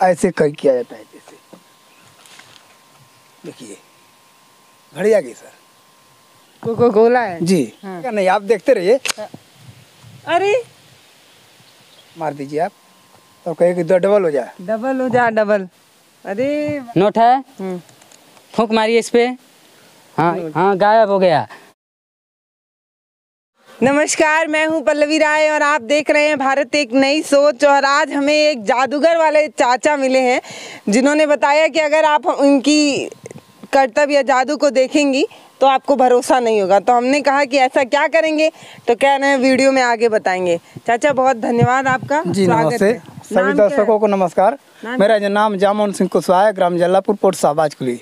ऐसे कई किया जाता है। जैसे देखिए घड़ी आ गई सर। कोको कोला है जी हाँ। नहीं आप देखते रहिए। अरे मार दीजिए आप तो कहे कि डबल हो जाए। डबल हो जा डबल। अरे नोट है, फूंक मारिए इस पे। हाँ हाँ गायब हो गया। नमस्कार, मैं हूं पल्लवी राय और आप देख रहे हैं भारत एक नई सोच। और आज हमें एक जादूगर वाले चाचा मिले हैं जिन्होंने बताया कि अगर आप उनकी करतब या जादू को देखेंगी तो आपको भरोसा नहीं होगा। तो हमने कहा कि ऐसा क्या करेंगे, तो कह रहे हैं वीडियो में आगे बताएंगे। चाचा बहुत धन्यवाद आपका। जी स्वागत नमस्ते है। सभी दर्शकों को नमस्कार। मेरा नाम जामोहन सिंह कुशवाहा है, ग्राम जल्लापुर, पोस्ट शाहबाज कुली,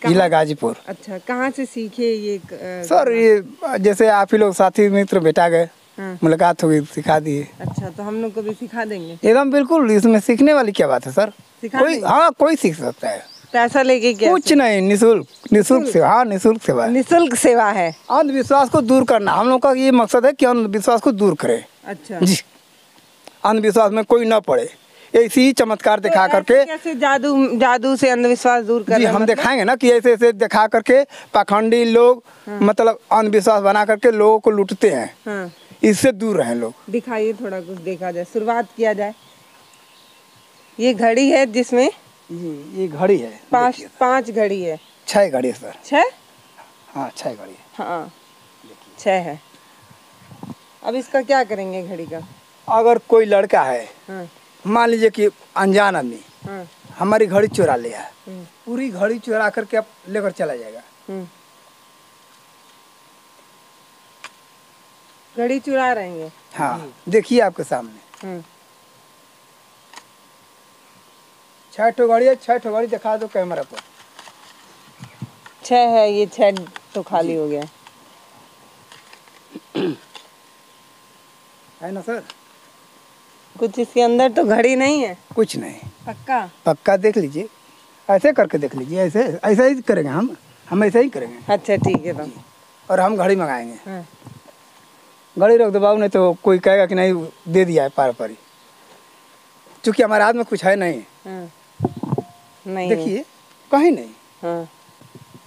जिला गाजीपुर। अच्छा, कहाँ से सीखे ये सर ये जैसे आप ही लोग साथी मित्र बेटा गए, मुलाकात हो गई, सिखा दिए। अच्छा, तो हम लोग को भी सिखा देंगे? एकदम बिल्कुल, इसमें सीखने वाली क्या बात है सर। कोई कोई सीख सकता है। पैसा लेके क्या? कुछ नहीं, निःशुल्क सेवा। हाँ निःशुल्क सेवा, निःशुल्क सेवा है। अंधविश्वास को दूर करना हम लोग का ये मकसद है कि अंधविश्वास को दूर करें। अच्छा जी, अंधविश्वास में कोई न पड़े, ऐसी ही चमत्कार दिखा करके। कैसे जादू से अंधविश्वास दूर कर? जी हम दिखाएंगे ना कि ऐसे ऐसे दिखा करके पाखंडी लोग मतलब अंधविश्वास बना करके लोगों को लूटते हैं। इससे दूर रहें लोग। दिखाइए थोड़ा कुछ देखा जाए, शुरुआत किया जाए। ये घड़ी है जिसमें ये घड़ी है, पांच घड़ी है। 6 घड़ी है सर। 6? हाँ 6 घड़ी है। हाँ 6 है। अब इसका क्या करेंगे घड़ी का? अगर कोई लड़का है, मान लीजिए कि अनजान आदमी हमारी घड़ी चुरा लिया, पूरी घड़ी चुरा करके अब लेकर चला जाएगा। घड़ी चुरा रहे हैं। हाँ देखिए आपके सामने 6 घड़ी है। 6 घड़ी दिखा दो कैमरा पर। 6 है, ये 6 तो खाली हो गया है ना सर। कुछ इसके अंदर तो घड़ी नहीं है। कुछ नहीं, पक्का देख लीजिए, ऐसे करके देख लीजिए। ऐसे ऐसा ही करेंगे हम ऐसा ही करेंगे। अच्छा ठीक है। तो और हम घड़ी मंगाएंगे। घड़ी रख दो बाबू, नहीं तो कोई कहेगा कि नहीं दे दिया है पार पारी, क्योंकि हमारे हाथ में कुछ है नहीं। नहीं देखिए कहीं नहीं।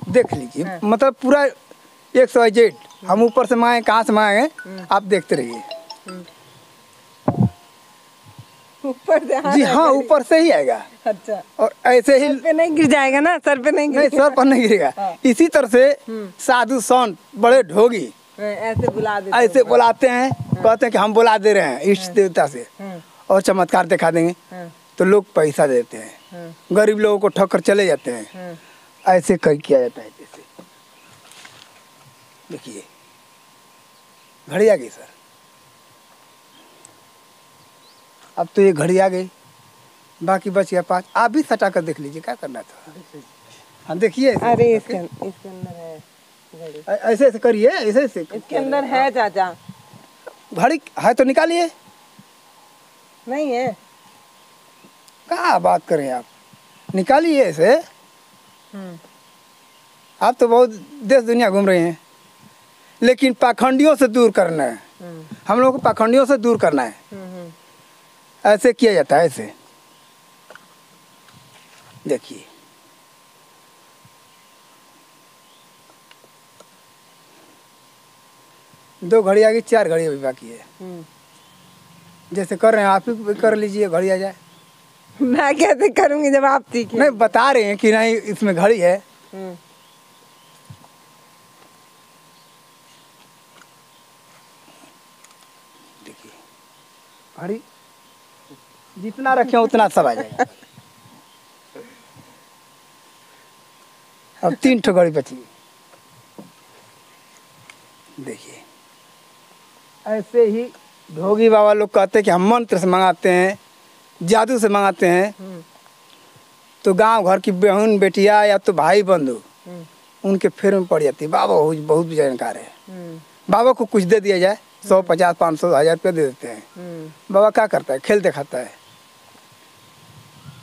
देख लीजिए मतलब पूरा 100% हम ऊपर से मांगे, कहाँ से मांगे आप देखते रहिए। ऊपर से? जी हाँ ऊपर से ही आएगा। अच्छा, और ऐसे ही सर पे नहीं गिर जाएगा ना? सर पे नहीं सर पर नहीं गिरेगा। इसी तरह से साधु संत बड़े ढोगी ऐसे बुलाते हैं, कहते हैं कि हम बुला दे रहे हैं इष्ट देवता से और चमत्कार दिखा देंगे, तो लोग पैसा देते हैं, गरीब लोगों को ठग कर चले जाते हैं। ऐसे कई किया जाता है। जैसे देखिए घड़ी आ गई सर। अब तो ये घड़ी आ गई, बाकी बच गया 5। आप भी सटा कर देख लीजिए, क्या करना था। हाँ देखिए। अरे इसके अंदर है घड़ी। ऐसे ऐसे करिए, ऐसे ऐसे इसके अंदर है चाचा। घड़ी है तो निकालिए। नहीं है। कहाँ बात करें आप, निकालिए ऐसे। आप तो बहुत देश दुनिया घूम रहे हैं, लेकिन पाखंडियों से दूर करना है। हम लोगों को पाखंडियों से दूर करना है। ऐसे किया जाता है। ऐसे देखिए दो घड़ी आ गई, 4 घड़ी अभी बाकी है। जैसे कर रहे हैं आप ही कर लीजिए, घड़ी आ जाए। मैं कैसे करूंगी जब आप सीखे? नहीं बता रहे हैं कि नहीं इसमें घड़ी है। देखिए घड़ी जितना रखे उतना सब आ जाएगा। अब 3 घड़ी बची। देखिए ऐसे ही ढोगी बाबा लोग कहते हैं कि हम मंत्र से मंगाते हैं, जादू से मंगाते हैं। तो गांव घर की बहन बेटिया या तो भाई बंधु उनके फेर में पड़ जाती है। बाबा बहुत जानकार है, बाबा को कुछ दे दिया जाए, 100, 50, 500, 1000 रुपये दे देते हैं। बाबा क्या करता है, खेल दिखाता है।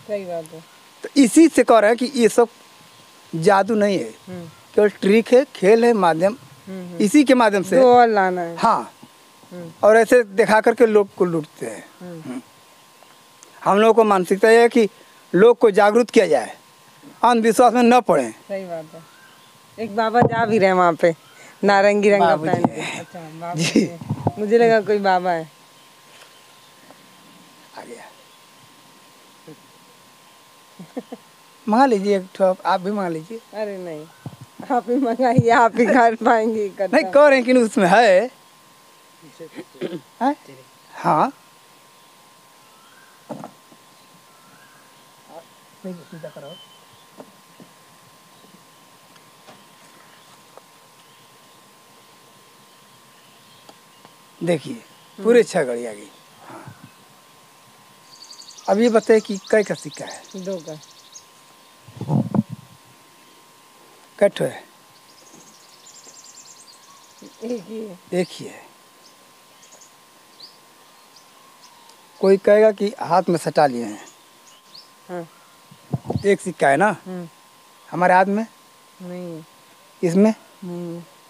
सही बात है। तो इसी से कह रहे हैं कि ये सब जादू नहीं है, केवल ट्रिक है, खेल है, माध्यम। इसी के माध्यम से और लाना है। हाँ, और ऐसे दिखा करके लोग को लूटते हैं। हम लोगों को मानसिकता है कि लोग को जागरूक किया जाए, अंधविश्वास में न पड़े। सही बात है। एक बाबा जा भी रहे हैं वहाँ पे नारंगी रंग का बाबूजी पहन के। हैं। अच्छा बाबा जी। जी हैं। मुझे लगा कोई बाबा है। आ गया। मंगा लीजिए एक ठो, आप भी मंगा लीजिए। अरे नहीं, आप ही मंगाइए, आप ही घर पाएंगे नहीं इकट्ठा। कह रहे हैं कि उसमें है, हैं? हाँ नहीं, सीधा करो। देखिए पूरे 6 घड़ी आ गई। हाँ अब ये बताइए कि कै का सिक्का है? 2 का। कै ठो है? एक ही है। एक ही है। कोई कहेगा कि हाथ में सटा लिए हैं। हाँ। एक सिक्का है ना हमारे हाथ में, नहीं है। इसमें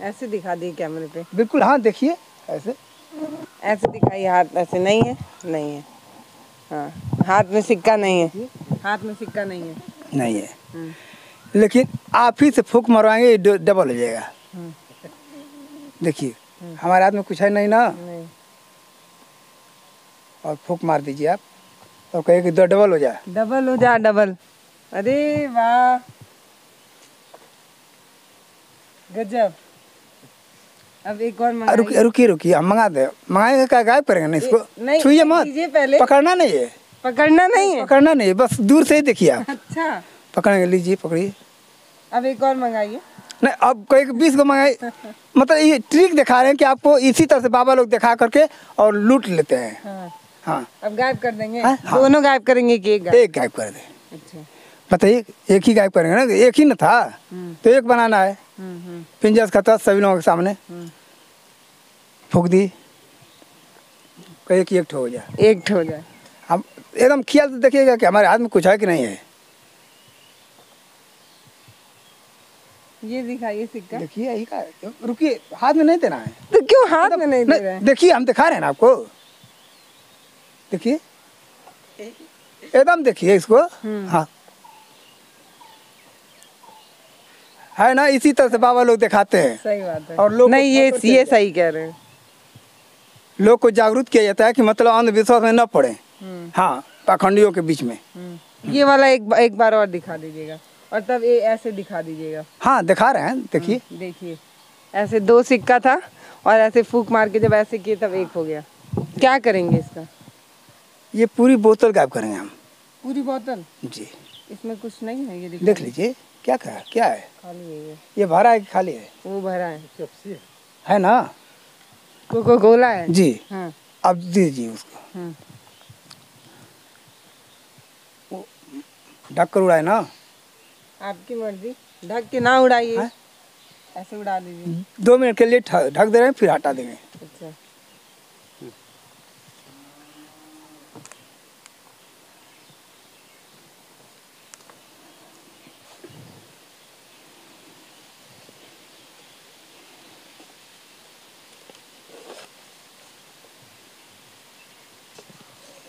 ऐसे दिखा दिए कैमरे पे। बिल्कुल। हाँ देखिए ऐसे, ऐसे दिखाइए, हाथ ऐसे नहीं है, नहीं है। हाँ हाथ में सिक्का नहीं है, हाथ में सिक्का नहीं है। नहीं है। लेकिन आप ही से फूंक मरवाएंगे, ये डबल हो जाएगा। देखिए हमारे हाथ में कुछ है नहीं ना, नहीं। और फूंक मार दीजिए आप और कहिए कि डबल हो जाए। डबल हो जा, डबल। अरे वाह, गजब। अब एक और मंगाइए। रुकिए रुकिए, हम मंगा दे, मंगाएंगे क्या, गायब करेंगे ना इसको? नहीं, छुइए लीजिए मत, पहले। पकड़ना नहीं है, पकड़ना नहीं है। पकड़ना नहीं है, बस दूर से ही देखिए आप। अच्छा, पकड़ेंगे, लीजिए पकड़िए। अब एक और मंगाइए। नहीं अब कोई 20 को मंगाई, मतलब ये ट्रिक दिखा रहे हैं कि आपको इसी तरह से बाबा लोग दिखा करके और लूट लेते हैं। हाँ। हाँ अब गायब कर देंगे। हाँ? दोनों गायब करेंगे कि एक गायब? एक गायब कर दे। अच्छा। बताइए, एक ही गायब करेंगे ना, एक ही ना था तो एक बनाना है। पिंजस खता सभी लोगों के सामने फूक दी, कहिए कि एक ठो हो जाए। एक ठो हो जाए। हम एकदम ख्याल से देखिएगा कि हमारे हाथ में कुछ है कि नहीं है। ये दिखाइए सिक्का। देखिए यही का, रुकिए, हाथ में नहीं देना है। तो क्यों हाथ में नहीं दे रहे हैं? देखिए हम दिखा रहे हैं ना आपको, देखिए एकदम देखिए इसको। हाँ है ना, इसी तरह से बाबा लोग दिखाते हैं। सही बात है। और लोग नहीं, ये सही कह रहे हैं। लोग को जागरूक किया जाता है कि मतलब अंधविश्वास में न पड़े। हाँ पाखंडियों के बीच में। ये वाला एक बार और दिखा दीजिएगा, और तब ये ऐसे दिखा दीजिएगा। हाँ दिखा रहे हैं, देखिए। देखिए ऐसे 2 सिक्का था और ऐसे फूक मार के जब ऐसे किए तब एक हो गया। क्या करेंगे इसका? ये पूरी बोतल गायब करेंगे हम। पूरी बोतल? जी। इसमें कुछ नहीं है, ये देख लीजिए क्या है, क्या है? खाली है ये। ये भरा है कि खाली है? वो भरा है। है ना? कोको कोला है जी। हाँ। अब दीजिए उसको, ढक कर उड़ाए ना। आपकी मर्जी, ढक के ना उड़ाइए, ऐसे उड़ा दीजिए। 2 मिनट के लिए ढक दे रहे हैं, फिर हटा देंगे। अच्छा।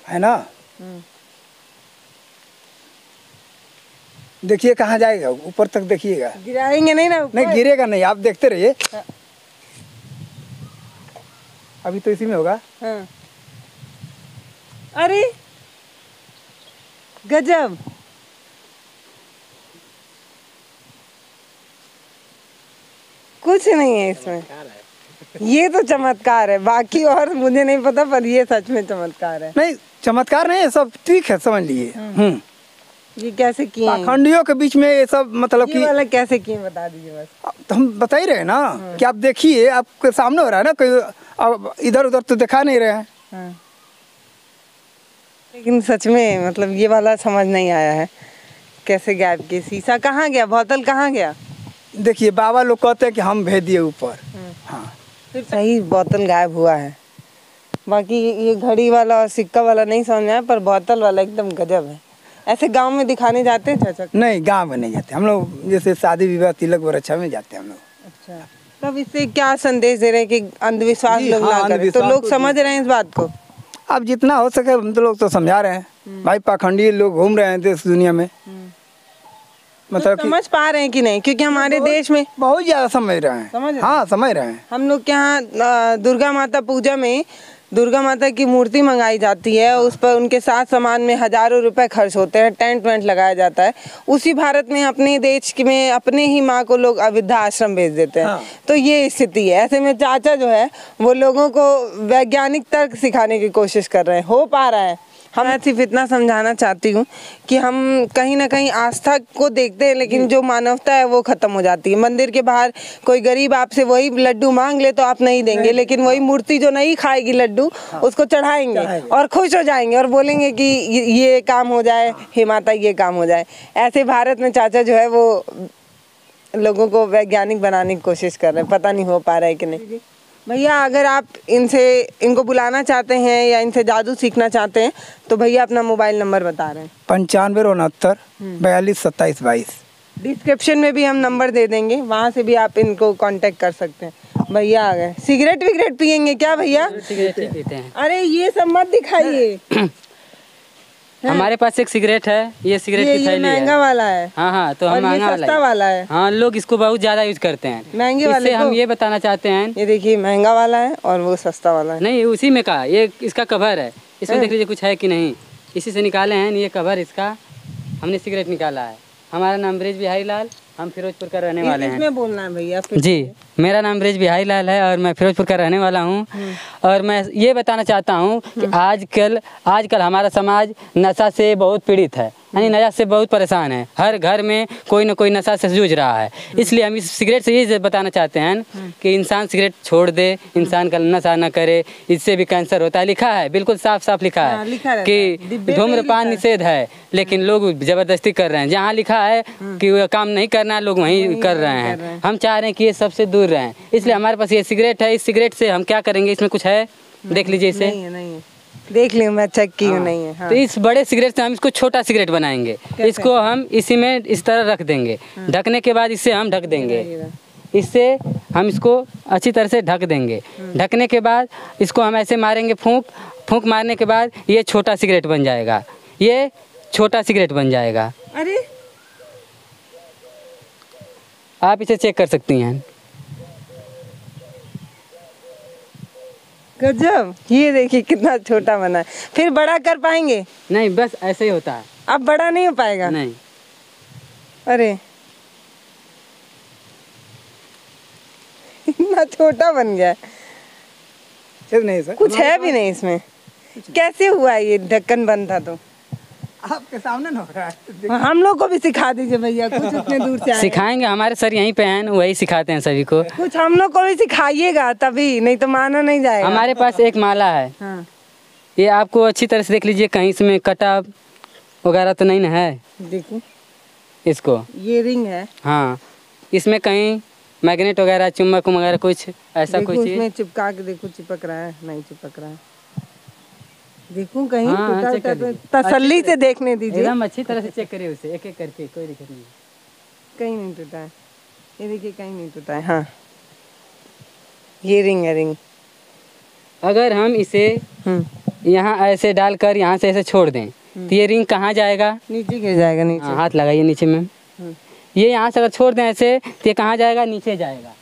है ना? देखिए कहाँ जाएगा, ऊपर तक देखिएगा। गिराएंगे नहीं ना ऊपर? नहीं गिरेगा नहीं, आप देखते रहिए। अभी तो इसी में होगा। हाँ। अरे गजब, कुछ नहीं है इसमें। ये तो चमत्कार है, बाकी और मुझे नहीं पता, पर ये सच में चमत्कार है। नहीं चमत्कार नहीं है, सब ठीक है, समझ लीजिए। ये कैसे किए हैं? पाखंडियों के बीच में ये सब मतलब ये कि वाला कैसे किए बता दीजिए बस। तो हम बता ही रहे हैं ना कि आप देखिए, आपके सामने हो रहा है ना, कोई अब इधर उधर तो दिखा नहीं रहे हैं। हाँ। लेकिन सच में मतलब ये वाला समझ नहीं आया है, कैसे गायब किए? शीशा कहाँ गया, बोतल कहाँ गया? देखिए बाबा लोग कहते हैं कि हम भेज दिए ऊपर। हाँ फिर सही बोतल गायब हुआ है। बाकी ये घड़ी वाला और सिक्का वाला नहीं समझ में आया, पर बोतल वाला एकदम गजब है। ऐसे गांव में दिखाने जाते हैं चाचा? नहीं गांव में नहीं जाते हम लोग, जैसे शादी विवाह तिलक वरच्छा में जाते हैं हम लोग। अच्छा, तब इससे क्या संदेश दे रहे हैं कि अंधविश्वास जी, लोग हाँ, ना करें? तो अंधविश्वास लोग को समझ रहे हैं इस बात को? अब जितना हो सके हम तो लोग तो समझा रहे हैं भाई, पाखंडी लोग घूम रहे हैं देश दुनिया में, मतलब तो समझ पा रहे हैं कि नहीं, क्योंकि हमारे देश में बहुत ज़्यादा समझ रहे हैं। समझ रहे हैं? हाँ समझ रहे हैं। हम लोग के यहाँ दुर्गा माता पूजा में दुर्गा माता की मूर्ति मंगाई जाती है, उस पर उनके साथ सामान में हजारों रुपए खर्च होते हैं, टेंट वेंट लगाया जाता है। उसी भारत में अपने देश में अपने ही माँ को लोग वृद्धा आश्रम भेज देते हैं। हाँ। तो ये स्थिति है। ऐसे में चाचा जो है वो लोगों को वैज्ञानिक तर्क सिखाने की कोशिश कर रहे हैं, हो पा रहा है। मैं सिर्फ इतना समझाना चाहती हूँ कि हम कहीं ना कहीं आस्था को देखते हैं, लेकिन जो मानवता है वो खत्म हो जाती है। मंदिर के बाहर कोई गरीब आपसे वही लड्डू मांग ले तो आप नहीं देंगे, लेकिन वही मूर्ति जो नहीं खाएगी लड्डू उसको चढ़ाएंगे और खुश हो जाएंगे और बोलेंगे कि ये काम हो जाए, हे माता ये काम हो जाए। ऐसे भारत में चाचा जो है वो लोगों को वैज्ञानिक बनाने की कोशिश कर रहे हैं, पता नहीं हो पा रहा है कि नहीं। भैया अगर आप इनको बुलाना चाहते हैं या इनसे जादू सीखना चाहते हैं तो भैया अपना मोबाइल नंबर बता रहे हैं। 95 69 42 27 22। डिस्क्रिप्शन में भी हम नंबर दे देंगे, वहाँ से भी आप इनको कांटेक्ट कर सकते हैं। भैया आ गए। सिगरेट विगरेट पियेंगे क्या भैया? सिगरेट ही पीते हैं। अरे ये सब मत दिखाइए। हमारे पास एक सिगरेट है, ये सिगरेट की ये थैली महंगा है। वाला है। हाँ तो हम और ये महंगा सस्ता वाला है। हाँ, लोग इसको बहुत ज़्यादा यूज करते हैं। महंगे वाले इससे हम को? ये बताना चाहते हैं, ये देखिए महंगा वाला है और वो सस्ता वाला है। नहीं उसी में का ये इसका कवर है, इसमें देख लीजिए कुछ है कि नहीं। इसी से निकाले हैं ये कवर, इसका हमने सिगरेट निकाला है। हमारा नाम ब्रिज बिहारी लाल, हम फिरोजपुर का रहने वाले हैं। इसमें बोलना है भैया जी, मेरा नाम ब्रिज बिहारी लाल है और मैं फिरोजपुर का रहने वाला हूँ। और मैं ये बताना चाहता हूँ कि आजकल हमारा समाज नशा से बहुत पीड़ित है, यानी नशा से बहुत परेशान है। हर घर में कोई ना कोई नशा से जूझ रहा है। इसलिए हम इस सिगरेट से ये बताना चाहते हैं कि इंसान सिगरेट छोड़ दे, इंसान का नशा न करे, इससे भी कैंसर होता है। लिखा है, बिल्कुल साफ साफ लिखा है कि धूम्रपान निषेध है, लेकिन लोग जबरदस्ती कर रहे हैं। जहाँ लिखा है कि वो काम नहीं करना, लोग वहीं कर रहे हैं। हम चाह रहे हैं कि ये सबसे दूर रहें, इसलिए हमारे पास ये सिगरेट है। इस सिगरेट से हम क्या करेंगे, इसमें कुछ है, देख लीजिए इसे। नहीं देख लियो, मैं चेक की हूँ। नहीं है। हाँ। तो इस बड़े सिगरेट से हम इसको छोटा सिगरेट बनाएंगे। इसको हम इसी में इस तरह रख देंगे। ढकने के बाद इससे हम ढक देंगे। इससे हम इसको अच्छी तरह से ढक देंगे। ढकने के बाद इसको हम ऐसे मारेंगे, फूंक मारने के बाद ये छोटा सिगरेट बन जाएगा। ये छोटा सिगरेट बन जाएगा। अरे आप इसे चेक कर सकती हैं। गजब, ये देखिए कितना छोटा बना है। फिर बड़ा कर पाएंगे? नहीं, बस ऐसे ही होता है। अब बड़ा नहीं हो पाएगा? नहीं। अरे इतना छोटा बन गया है। सिर्फ नहीं सर, कुछ है भी नहीं इसमें। कैसे हुआ ये? ढक्कन बंद था तो आपके सामने न हो रहा है। हम लोग को भी सिखा दीजिए भैया, कुछ इतने दूर से आए हैं। सिखाएंगे, हमारे सर यहीं पे हैं, वही सिखाते हैं सभी को। कुछ हम लोग को भी सिखाइएगा तभी, नहीं तो माना नहीं जाएगा। हमारे पास एक माला है। हाँ। ये आपको अच्छी तरह से देख लीजिए, कहीं इसमें कटा वगैरह तो नहीं ना है। देखो इसको, ये रिंग है। हाँ, इसमें कहीं मैग्नेट वगैरह, चुम्बक वगैरह कुछ ऐसा देखो कोई इसमें चीज। चिपका के देखो, चिपक रहा है? नहीं चिपक रहा है। देखो कहीं हाँ, टूटा चेक कर उटा तो लीजिए। तसल्ली से देखने दीजिए। एकदम अच्छी तरह से चेक करिए उसे, एक एक करके, कोई दिक्कत नहीं। कहीं नहीं टूटा है। ये देखिए कहीं नहीं टूटा है। हाँ, ये रिंग है, रिंग। अगर हम इसे यहाँ ऐसे डालकर यहाँ से ऐसे छोड़ दें तो ये रिंग कहाँ जाएगा? नीचे गिर जाएगा। नीचे। हाँ, हाथ लगाइए नीचे में। ये यहाँ से अगर छोड़ दें ऐसे तो ये कहाँ जाएगा? नीचे जाएगा।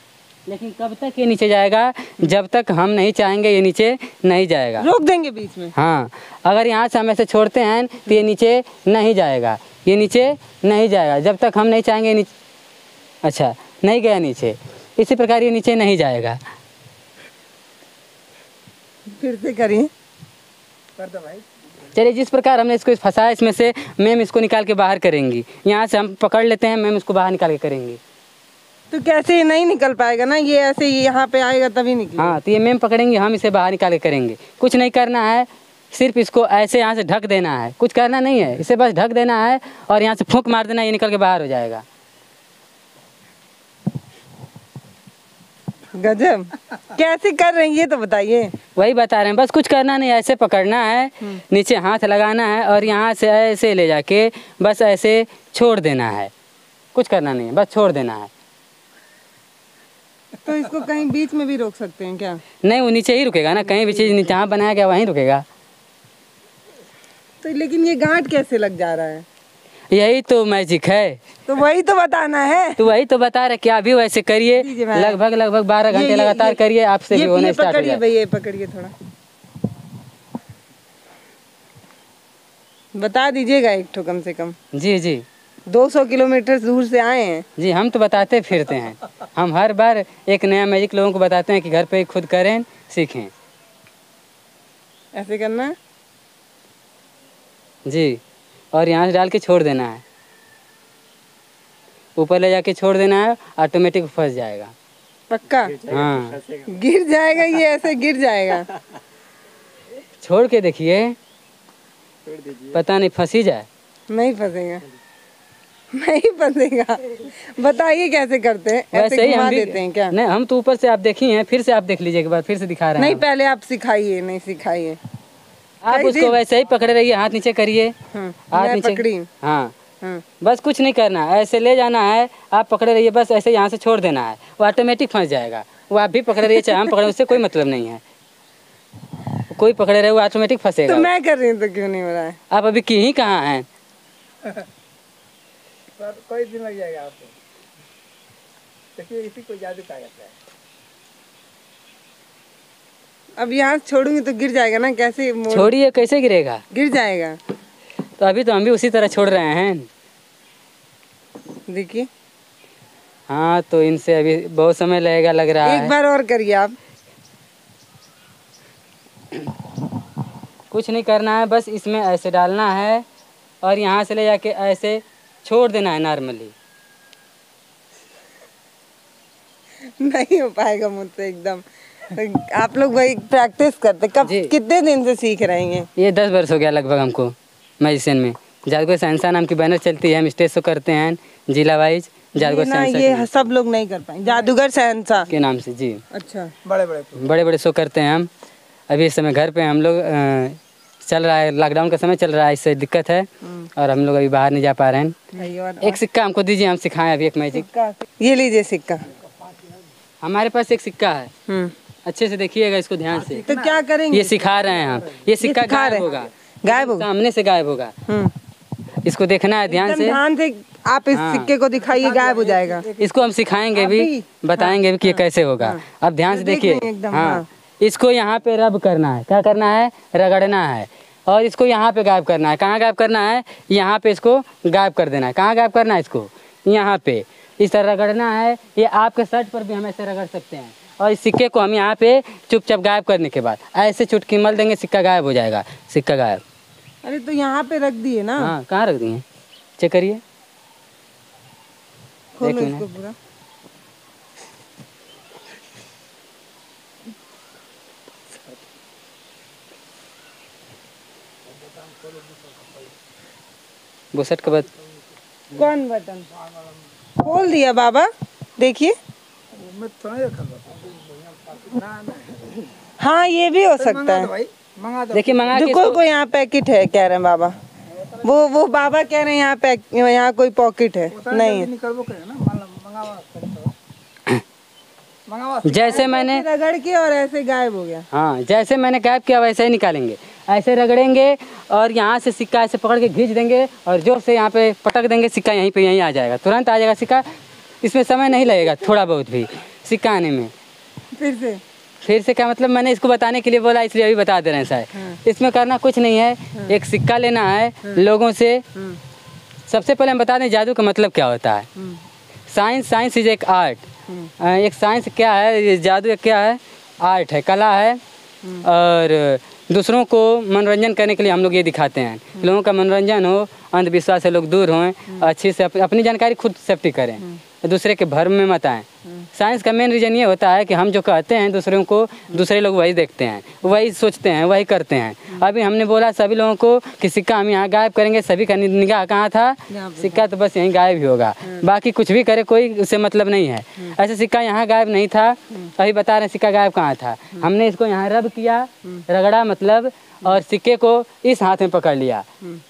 लेकिन कब तक ये नीचे जाएगा? जब तक हम नहीं चाहेंगे ये नीचे नहीं जाएगा। रोक देंगे बीच में। हाँ, अगर यहाँ से हम ऐसे छोड़ते हैं तो ये नीचे नहीं जाएगा। ये नीचे नहीं जाएगा जब तक हम नहीं चाहेंगे नीचे। अच्छा, नहीं गया नीचे। इसी प्रकार ये नीचे नहीं जाएगा। फिर से करिए। कर दो भाई। चलिए, जिस प्रकार हमने इसको फंसाया, इसमें से मैम इसको निकाल के बाहर करेंगी। यहाँ से हम पकड़ लेते हैं, मैम इसको बाहर निकाल के करेंगी। तो कैसे ये नहीं निकल पाएगा ना? ये ऐसे यहाँ पे आएगा तभी निकलेगा। हाँ, तो ये मैम पकड़ेंगे, हम इसे बाहर निकाल के करेंगे। कुछ नहीं करना है, सिर्फ इसको ऐसे यहाँ से ढक देना है। कुछ करना नहीं है, इसे बस ढक देना है और यहाँ से फूंक मार देना, ये निकल के बाहर हो जाएगा। गजब, कैसे कर रहे हैं ये तो बताइए। वही बता रहे हैं, बस कुछ करना नहीं, ऐसे पकड़ना है, नीचे हाथ लगाना है और यहाँ से ऐसे ले जाके बस ऐसे छोड़ देना है। कुछ करना नहीं है, बस छोड़ देना है। तो इसको कहीं बीच में भी रोक सकते हैं क्या? नहीं, वो नीचे ही रुकेगा ना, कहीं भी चीज़ जहाँ बनाया गया वहीं रुकेगा। तो लेकिन ये गांठ कैसे लग जा रहा है? यही तो मैजिक है। तो वही तो बताना है। तो वही तो बता रहे कि अभी वैसे करिए, दीजिए भाई। लगभग 12 घंटे लगातार करिए, आपसे भी होना स्टार्ट हो पकड़िए जाए। भैया, ये पकड़िए थोड़ा, बता दीजिएगा एक ठो कम से कम। जी जी 200 किलोमीटर दूर से आए हैं। जी, हम तो बताते फिरते हैं। हम हर बार एक नया मैजिक लोगों को बताते हैं कि घर पे ही खुद करें, सीखें। ऐसे करना है? जी, और यहाँ से डाल के छोड़ देना है, ऊपर ले जाके छोड़ देना है, ऑटोमेटिक फंस जाएगा। पक्का? हाँ, गिर जाएगा ये, ऐसे गिर जाएगा। छोड़ के देखिए, पता नहीं फंस ही जाए। नहीं फंसेगा, नहीं फंसेगा। बताइए कैसे करते हैं? ऐसे वैसे ही घुमा हम भी देते हैं क्या? नहीं, हम तो ऊपर से आप देखी हैं, फिर से आप देख लीजिए एक बार, फिर से दिखा रहे हैं नहीं, हम। पहले आप सिखाइए, नहीं सिखाइए। आप कई उसको दिन- वैसे ही पकड़े रहिए, हाथ नीचे करिए, हाथ मैं नीचे। पकड़ी। हाँ, हाँ, बस कुछ नहीं करना है, ऐसे ले जाना है, आप पकड़े रहिए, बस ऐसे यहाँ से छोड़ देना है, वो ऑटोमेटिक फंस जाएगा। वो आप भी पकड़े रहिए चाहे हम पकड़े, उससे कोई मतलब नहीं है, कोई पकड़े रहे वो ऑटोमेटिक फंसेगा। तो मैं कर रही हूँ तो क्यों नहीं हो रहा है? आप अभी की ही कहाँ हैं? सर कोई दिन लग जाएगा आपको। देखिए इसी को जादू कहा जाता है। अब यहाँ से छोड़ूंगी तो गिर जाएगा ना, कैसे छोड़िए, कैसे गिरेगा? गिर जाएगा। तो अभी तो हम भी उसी तरह छोड़ रहे हैं। देखिए हाँ, तो इनसे अभी बहुत समय लगेगा लग रहा एक है। बार और करिए आप। कुछ नहीं करना है, बस इसमें ऐसे डालना है और यहाँ से ले जाके ऐसे छोड़ देना है नॉर्मली। नहीं हो पाएगा मुझसे एकदम। आप लोग वही प्रैक्टिस करते कब, जी। कितने दिन से सीख रहे हैं? ये 10 वर्ष हो गया लगभग हमको मैजिशियन में। जादूगर शहंशाह नाम की बैनर चलती है, हम स्टेज शो करते हैं जिला वाइज जादूगर ना शहंशाह ये सब लोग नहीं कर पाए, जादूगर शहंशाह के नाम से। जी, अच्छा। बड़े बड़े शो करते हैं हम। अभी इस समय घर पे हम लोग चल रहा है, लॉकडाउन का समय चल रहा है, इससे दिक्कत है और हम लोग अभी बाहर नहीं जा पा रहे हैं। एक सिक्का हमको दीजिए, हम सिखाएं अभी एक मैजिक। सिक्का, ये लीजिए सिक्का। हमारे पास एक सिक्का है, अच्छे से देखिएगा इसको ध्यान से। तो क्या करेंगे? ये सिखा रहे हैं हम, ये सिक्का सिखा गायब रहे हैं। होगा, गायब होगा? सामने से गायब होगा, इसको देखना है ध्यान एकदम से। ध्यान से आप इस हाँ। सिक्के को दिखाइए, गायब हो जाएगा। इसको हम सिखाएंगे भी, अभी? बताएंगे भी कि ये कैसे होगा। अब ध्यान से देख देखिए। लेंगे एकदम, हाँ, हाँ। इसको यहाँ पे रब करना है, क्या करना है? रगड़ना है और इसको यहाँ पे गायब करना है। कहाँ गायब करना है? यहाँ पे इसको गायब कर देना है। कहाँ गायब करना है इसको? यहाँ पे इस तरह रगड़ना है। ये आपके शर्ट पर भी हम ऐसे रगड़ सकते हैं और इस सिक्के को हम यहाँ पे चुपचाप गायब करने के बाद ऐसे चुटकी मल देंगे, सिक्का गायब हो जाएगा। सिक्का गायब। अरे तो यहाँ पे रख दिए ना। हाँ, कहाँ रख दिए? चेक करिए, खोलो एक इसको मिनट। पूरा। बुसट के बाद कौन बटन? खोल दिया बाबा, देखिए। मैं थोड़ा ही रखा था। हाँ, ये भी हो सकता है। भाई मंगा दो। देखिए, मंगा के देखो इसको- कोई यहाँ पैकेट है कह रहे हैं बाबा। वो बाबा कह रहे हैं यहाँ कोई पॉकेट है। नहीं है। निकलबो करे ना, मंगावा मंगावा। जैसे मैंने रगड़ के और ऐसे गायब हो गया। हाँ, जैसे मैंने गायब किया वैसे ही निकालेंगे। ऐसे रगड़ेंगे और यहाँ से सिक्का ऐसे पकड़ के खींच देंगे और जोर से यहाँ पे पटक देंगे, सिक्का यहीं पे यहीं आ जाएगा, तुरंत आ जाएगा सिक्का। इसमें समय नहीं लगेगा, थोड़ा बहुत भी सिक्का आने में। फिर से क्या मतलब? मैंने इसको बताने के लिए बोला, इसलिए अभी बता दे रहे हैं साहब। इसमें करना कुछ नहीं है, एक सिक्का लेना है लोगों से। सबसे पहले हम बता दें जादू का मतलब क्या होता है। साइंस इज एक आर्ट। एक साइंस क्या है, ये जादू एक क्या है? आर्ट है, कला है। और दूसरों को मनोरंजन करने के लिए हम लोग ये दिखाते हैं, लोगों का मनोरंजन हो, अंधविश्वास से लोग दूर हों, अच्छी से अपनी जानकारी खुद सेफ्टी करें, दूसरे के भर्म में मत आएँ। साइंस का मेन रीज़न ये होता है कि हम जो कहते हैं दूसरों को, दूसरे लोग वही देखते हैं, वही सोचते हैं, वही करते हैं। अभी हमने बोला सभी लोगों को कि सिक्का हम यहाँ गायब करेंगे, सभी का निगाह कहाँ था? सिक्का तो बस यहीं गायब ही होगा, बाकी कुछ भी करे कोई उससे मतलब नहीं है। ऐसे सिक्का यहाँ गायब नहीं था, अभी बता रहे हैं सिक्का गायब कहाँ था। हमने इसको यहाँ रब किया, रगड़ा मतलब, और सिक्के को इस हाथ में पकड़ लिया।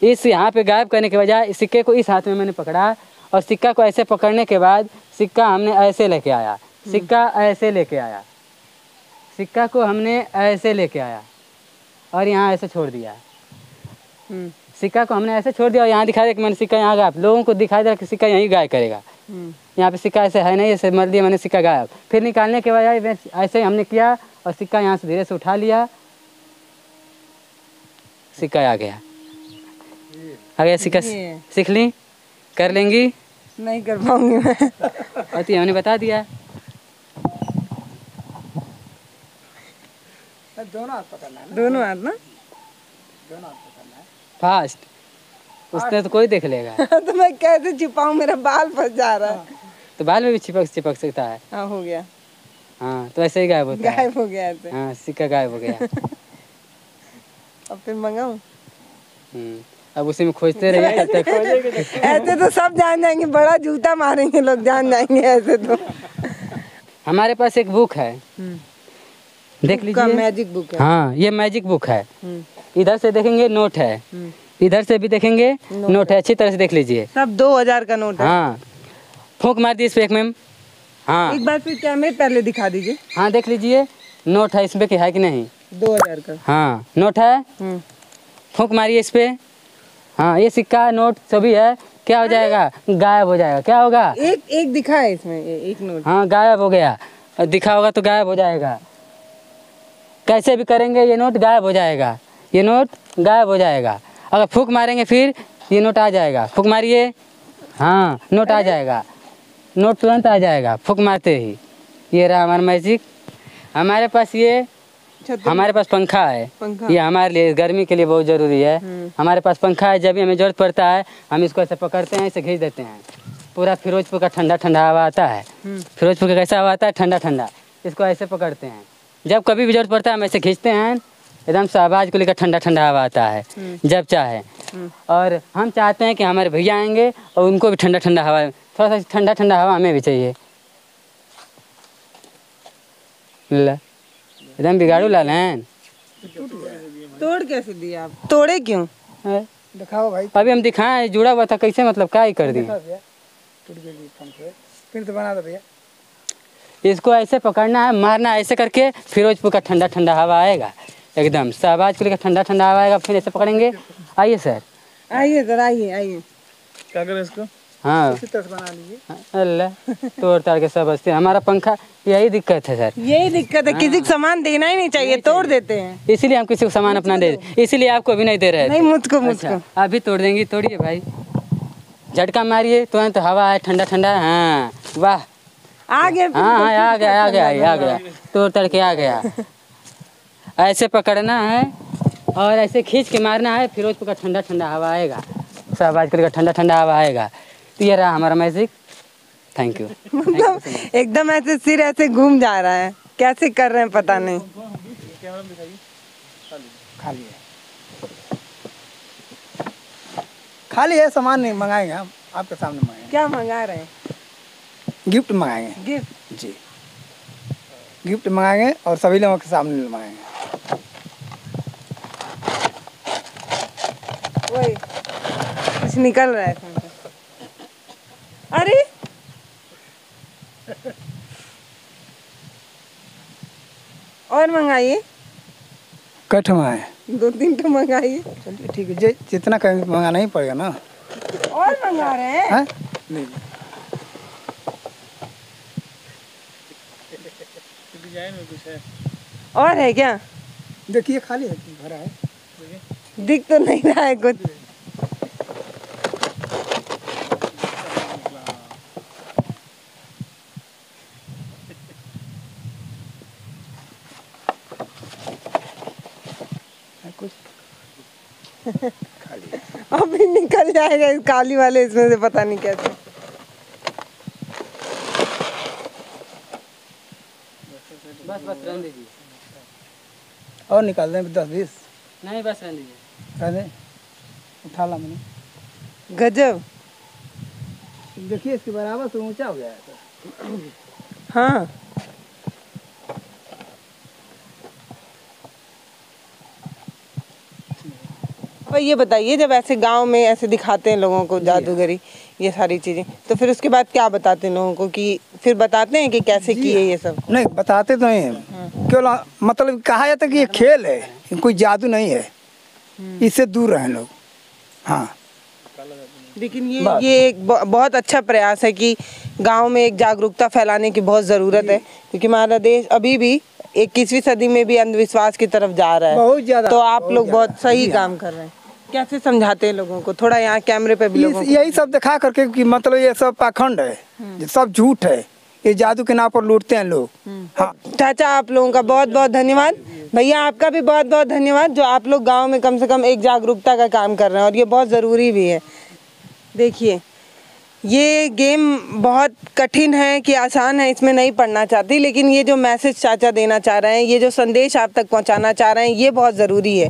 इस यहाँ पे गायब करने के बजाय सिक्के को इस हाथ में मैंने पकड़ा और सिक्का को ऐसे पकड़ने के बाद सिक्का हमने ऐसे लेके आया, सिक्का ऐसे लेके आया, सिक्का को हमने ऐसे लेके आया और यहाँ ऐसे छोड़ दिया। सिक्का को हमने ऐसे छोड़ दिया और यहाँ दिखा दिया कि मैंने सिक्का यहाँ गायब, लोगों को दिखाई दे रहा कि सिक्का यहीं गायब करेगा। यहाँ पे सिक्का ऐसे है नहीं, ऐसे मर दिया मैंने, सिक्का गायब। फिर निकालने के बजाय ऐसे ही हमने किया और सिक्का यहाँ से धीरे से उठा लिया, सिक्का आ गया सिक्का। सीख ली, कर लेंगी? नहीं कर पाऊंगी मैं। और तो हमने बता दिया। दोनों हाथ पकड़ना है ना, दोनों हाथ ना। दोनों हाथ पकड़ना है। फास्ट, उसने तो कोई देख लेगा। तो मैं कैसे छिपाऊं, मेरा बाल फंस जा रहा है। तो बाल में भी चिपक सकता है। हाँ हो गया। हाँ तो ऐसे ही गायब होता है। गायब हो गया ऐसे। हाँ सिक्का गायब हो गया। अब फिर मंगाऊं? अब उसी में खोजते रहिए जब तक। ऐसे तो सब जान जाएंगे, बड़ा जूता मारेंगे लोग, जान जाएंगे ऐसे तो। हमारे पास एक बुक है, देख लीजिए। मैजिक बुक है। हाँ ये मैजिक बुक है। इधर से देखेंगे नोट है, इधर से भी देखेंगे नोट है, अच्छी तरह से देख लीजिए। सब 2000 का नोट है। हाँ फूंक मार दी इस पे एक मैम। हाँ एक बार फिर कैमरे पहले दिखा दीजिए। हाँ देख लीजिए नोट है इसमें कि है कि नहीं। 2000 का। हाँ नोट है, फूंक मारिए इस पे। हाँ ये सिक्का नोट सभी है, क्या हो जाएगा? गायब हो जाएगा। क्या होगा? एक दिखा है इसमें, एक नोट। हाँ गायब हो गया, दिखा होगा तो गायब हो जाएगा। कैसे भी करेंगे ये नोट गायब हो जाएगा, ये नोट गायब हो जाएगा। अगर फूंक मारेंगे फिर ये नोट आ जाएगा। फूंक मारिए, हाँ नोट आ जाएगा, नोट तुरंत आ जाएगा फूंक मारते ही। ये रहा हमारा मैजिक। हमारे पास ये हमारे पास पंखा है, ये हमारे लिए गर्मी के लिए बहुत ज़रूरी है। हमारे पास पंखा है, जब भी हमें ज़रूरत पड़ता है हम इसको ऐसे पकड़ते हैं, इसे खींच देते हैं, पूरा फिरोजपुर का ठंडा ठंडा हवा आता है। फिरोजपुर का कैसा हवा आता है? ठंडा ठंडा। इसको ऐसे पकड़ते हैं, जब कभी भी ज़रूरत पड़ता है हम ऐसे खींचते हैं, एकदम शहबाज को लेकर ठंडा ठंडा हवा आता है जब चाहे। और हम चाहते हैं कि हमारे भैया आएंगे और उनको भी ठंडा ठंडा हवा, थोड़ा सा ठंडा ठंडा हवा हमें भी चाहिए। एकदम बिगाड़ू लाल हैं। तोड़ कैसे दिया आप? तोड़े क्यों? दिखाओ भाई। अभी हम दिखाएं, जुड़ा हुआ था, कैसे मतलब क्या ही कर दी। टूट गई पंखे, फिर तो बना दो भैया। इसको ऐसे पकड़ना है, मारना है, ऐसे करके फिरोजपुर का ठंडा ठंडा हवा आएगा, एकदम शहबाज को लेकर ठंडा ठंडा हवा आएगा। फिर ऐसे पकड़ेंगे। आइए सर, आइए सर, आइए आइए। क्या करें इसको? हाँ इसी तरह से बना लीजिए। अल्लाह तोड़ ताड़ के सब हंसते हैं। हमारा पंखा, यही दिक्कत है सर, यही दिक्कत है। किसी को सामान देना ही नहीं चाहिए, तोड़ देते हैं। इसीलिए हम किसी को सामान अपना दे, इसीलिए आपको भी नहीं दे रहे थे। नहीं मुझको। अभी तोड़ देंगी, तोड़िए भाई, झटका मारिए तुरंत हवा है ठंडा ठंडा। हाँ वाह, आ गया। हाँ हाँ आ गया आ गया आ गया, तोड़ तड़ के आ गया। ऐसे पकड़ना है और ऐसे खींच के मारना है, फिरोजपुर का ठंडा ठंडा हवा आएगा, शहबाज का ठंडा ठंडा हवा आएगा। तो ये रहा हमारा मैजिक। Thank you. मतलब एकदम ऐसे सिर ऐसे घूम जा रहा है, कैसे कर रहे हैं पता नहीं। खाली है, खाली है, सामान नहीं मंगाएंगे हम, आपके सामने मंगाएंगे। क्या मंगा रहे हैं? गिफ्ट मंगाएंगे। गिफ्ट? जी गिफ्ट मंगाएंगे और सभी लोगों के सामने मंगाएंगे। वही कुछ निकल रहा है इसमें से। अरे और मंगाइए। कट मंगाए? 2-3 तो मंगाइए। चलिए ठीक है, जितना कहेंगे मंगाना ही पड़ेगा ना। और मंगा रहे हैं? हाँ? नहीं डिजाइन में कुछ है और है क्या? देखिए, खाली है, भरा है, दिख तो नहीं रहा है कुछ। कुछ खाली है। अभी निकल जाएगा इस काली वाले इसमें से, पता नहीं कैसे। बस बस रहने दीजिए, और निकाल दें 10-20। नहीं बस रहने दीजिए। कह दें, उठा ला मैंने। गजब। देखिए इसके बराबर से ऊंचा हो गया है सर। हाँ और ये बताइए, जब ऐसे गांव में ऐसे दिखाते हैं लोगों को जादूगरी, ये सारी चीजें, तो फिर उसके बाद क्या बताते हैं लोगों को? कि फिर बताते हैं कि कैसे किए ये सब? नहीं बताते तो नहीं है, केवल मतलब कहा जाता है कि ये खेल है, कोई जादू नहीं है, इससे दूर रहें लोग। हाँ। लेकिन ये एक बहुत अच्छा प्रयास है कि गांव में एक जागरूकता फैलाने की बहुत ज़रूरत है, क्योंकि हमारा देश अभी भी 21वीं सदी में भी अंधविश्वास की तरफ जा रहा है। बहुत ज़्यादा। तो आप लोग बहुत सही काम कर रहे हैं। कैसे समझाते हैं लोगों को, थोड़ा यहाँ कैमरे पे भी लोगों को? यही सब दिखा करके कि मतलब ये सब पाखंड है, ये सब झूठ है, ये जादू के नाम पर लूटते हैं लोग। हाँ। चाचा आप लोगों का बहुत बहुत धन्यवाद, भैया आपका भी बहुत बहुत धन्यवाद, जो आप लोग गांव में कम से कम एक जागरूकता का काम कर रहे हैं, और ये बहुत ज़रूरी भी है। देखिए ये गेम बहुत कठिन है कि आसान है, इसमें नहीं पढ़ना चाहती, लेकिन ये जो मैसेज चाचा देना चाह रहे हैं, ये जो संदेश आप तक पहुंचाना चाह रहे हैं, ये बहुत ज़रूरी है।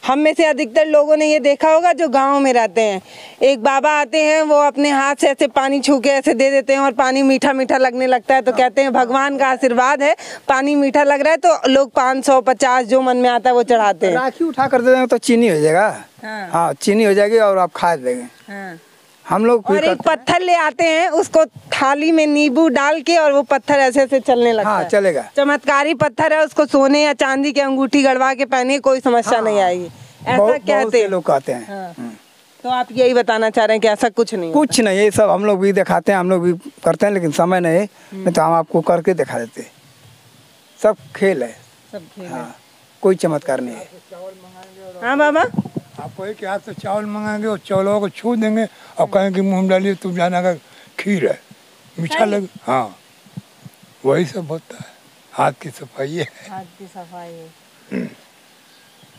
हम में से अधिकतर लोगों ने ये देखा होगा जो गांव में रहते हैं, एक बाबा आते हैं, वो अपने हाथ से ऐसे पानी छू के ऐसे दे देते हैं और पानी मीठा मीठा लगने लगता है, तो कहते हैं भगवान का आशीर्वाद है, पानी मीठा लग रहा है, तो लोग 500 50 जो मन में आता है वो चढ़ाते हैं। राखी उठा कर दे देंगे तो चीनी हो जाएगा। हाँ चीनी हो जाएगी और आप खा देंगे। हम लोग और एक पत्थर ले आते हैं, उसको थाली में नींबू डाल के, और वो पत्थर ऐसे ऐसे चलने लगता है। चलेगा। चमत्कारी पत्थर है, उसको सोने या चांदी की अंगूठी गड़वा के पहने, कोई समस्या नहीं आएगी, ऐसा कहते हैं लोग कहते हैं। तो आप यही बताना चाह रहे हैं कि ऐसा कुछ नहीं? कुछ नहीं, ये सब हम लोग भी दिखाते हैं, हम लोग भी करते हैं, लेकिन समय नहीं तो हम आपको करके दिखा देते। सब खेल है, सब खेल है। हाँ, कोई चमत्कार नहीं है। हाँ बाबा, आपको एक हाथ से चावल मंगाएंगे और चावलों को छू देंगे और कहेंगे मुँह में डालिए, तुम जाना का खीर है, मीठा लगे। हाँ वही सब होता है, हाथ की सफाई है। हाथ की सफाई है।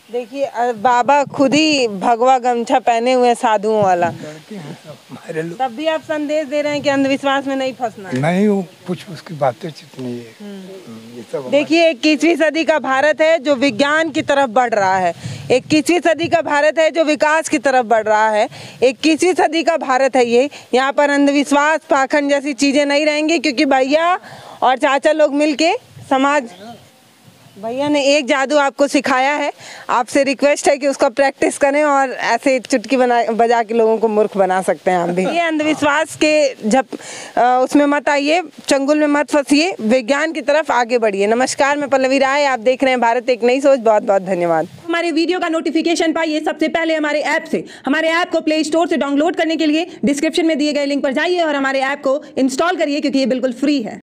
देखिए बाबा खुद ही भगवा गमछा पहने हुए साधुओं वाला, हमारे लोग तब भी आप संदेश दे रहे हैं कि अंधविश्वास में नहीं फंसना है। नहीं, वो कुछ उसकी बातें चितनी है। ये सब देखिए 21वीं सदी का भारत है जो विज्ञान की तरफ बढ़ रहा है, 21वीं सदी का भारत है जो विकास की तरफ बढ़ रहा है, 21वीं सदी का भारत है ये। यहाँ पर अंधविश्वास पाखंड जैसी चीज़ें नहीं रहेंगी, क्योंकि भैया और चाचा लोग मिलके समाज, भैया ने एक जादू आपको सिखाया है, आपसे रिक्वेस्ट है कि उसका प्रैक्टिस करें और ऐसे चुटकी बजा के लोगों को मूर्ख बना सकते हैं आप भी। ये अंधविश्वास के उसमें मत आइए, चंगुल में मत फंसिए, विज्ञान की तरफ आगे बढ़िए। नमस्कार, मैं पल्लवी राय, आप देख रहे हैं भारत एक नई सोच। बहुत बहुत धन्यवाद। हमारे वीडियो का नोटिफिकेशन पाइए सबसे पहले हमारे ऐप से। हमारे ऐप को प्ले स्टोर से डाउनलोड करने के लिए डिस्क्रिप्शन में दिए गए लिंक पर जाइए और हमारे ऐप को इंस्टॉल करिए, क्योंकि ये बिल्कुल फ्री है।